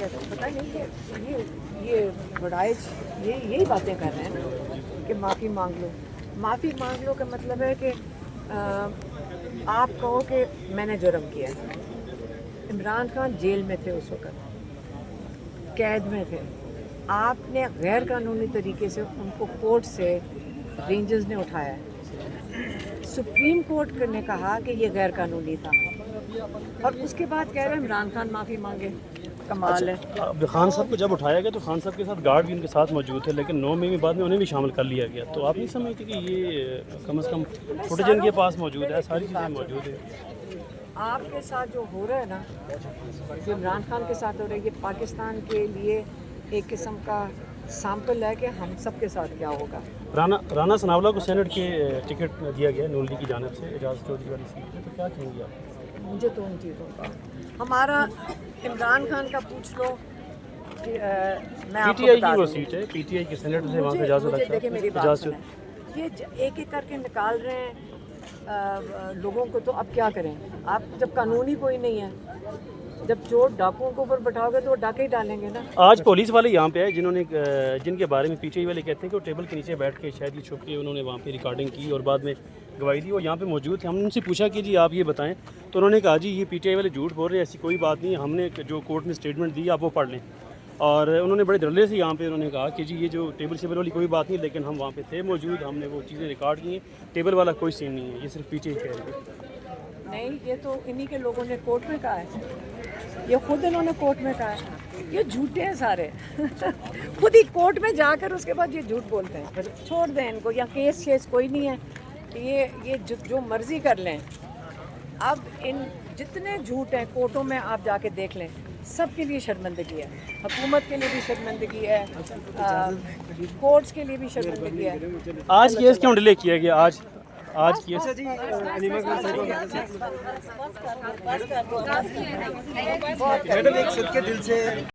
कहते हैं, पता नहीं ये बड़ाई यही बातें कर रहे हैं ना कि माफ़ी मांग लो। माफ़ी मांग लो का मतलब है कि आप कहो कि मैंने जुर्म किया। इमरान खान जेल में थे उस वक़्त, कैद में थे। आपने गैर कानूनी तरीके से उनको कोर्ट से रेंजर्स ने उठाया है। सुप्रीम कोर्ट ने कहा कि ये गैर कानूनी था और उसके बाद कह रहे हैं इमरान खान माफ़ी मांगे। कमाल है। अब खान साहब को जब उठाया गया तो खान साहब के साथ गार्ड भी उनके साथ मौजूद थे, लेकिन 9 मई में बाद में उन्हें भी शामिल कर लिया गया। तो आप नहीं समझते कि ये कम से कम फुटेज इनके पास मौजूद है, सारी चीज़ें मौजूद है? आपके साथ जो हो रहा है ना, जो इमरान खान के साथ हो रहा है, ये पाकिस्तान के लिए एक किस्म का सैंपल है कि हम सब के साथ क्या होगा। राना सनावला को सेनेट के टिकट दिया गया नून लीग की जानिब से, एजाज चौधरी वाली सीट पे, तो क्या कहेंगे आप? मुझे तो उन चीज़ों का हमारा इमरान खान का पूछ लो कि मैं आपको पीटीआई बता की वो दूँ। सीट है, पीटीआई के सेनेट से वहाँ पे एजाज मुझे देखिए मेरी बात एजाज सुनें, ये एक एक करके निकाल रहे हैं लोगों को, तो अब क्या करें? आप जब कानूनी कोई नहीं है, जब चोर डाकुओं के ऊपर बैठाओगे तो वो डाके ही डालेंगे ना। आज पुलिस वाले यहाँ पे आए जिन्होंने जिनके बारे में पीटीआई वाले कहते हैं कि वो टेबल के नीचे बैठ के शायद ये छुप के उन्होंने वहाँ पे रिकॉर्डिंग की और बाद में गवाही दी, वो यहाँ पे मौजूद थे। हमने उनसे पूछा कि जी आप ये बताएं, तो उन्होंने कहा जी ये पीटीआई वाले झूठ बोल रहे हैं, ऐसी कोई बात नहीं, हमने जो कोर्ट में स्टेटमेंट दी आप वो पढ़ लें। और उन्होंने बड़े धड़ल्ले से यहाँ पे उन्होंने कहा कि जी ये जो टेबल शेबल वाली कोई बात नहीं, लेकिन हम वहाँ पे थे मौजूद, हमने वो चीज़ें रिकॉर्ड की हैं, टेबल वाला कोई सीन नहीं है, ये सिर्फ पीटीआई कह रही है। नहीं, ये तो इन्हीं के लोगों ने कोर्ट में कहा है, ये खुद इन्होंने कोर्ट में कहा है। ये झूठे हैं सारे खुद ही कोर्ट में जाकर उसके बाद ये झूठ बोलते हैं। छोड़ दें इनको, या केस शेस कोई नहीं है, ये जो मर्जी कर लें। अब इन जितने झूठ हैं कोर्टों में आप जाके देख लें, सब के लिए शर्मिंदगी है, हुकूमत के लिए भी शर्मिंदगी है, कोर्ट्स के लिए भी शर्मिंदगी है। आज केस क्यों डिले किया गया? आज केस मैडम एक सद के दिल से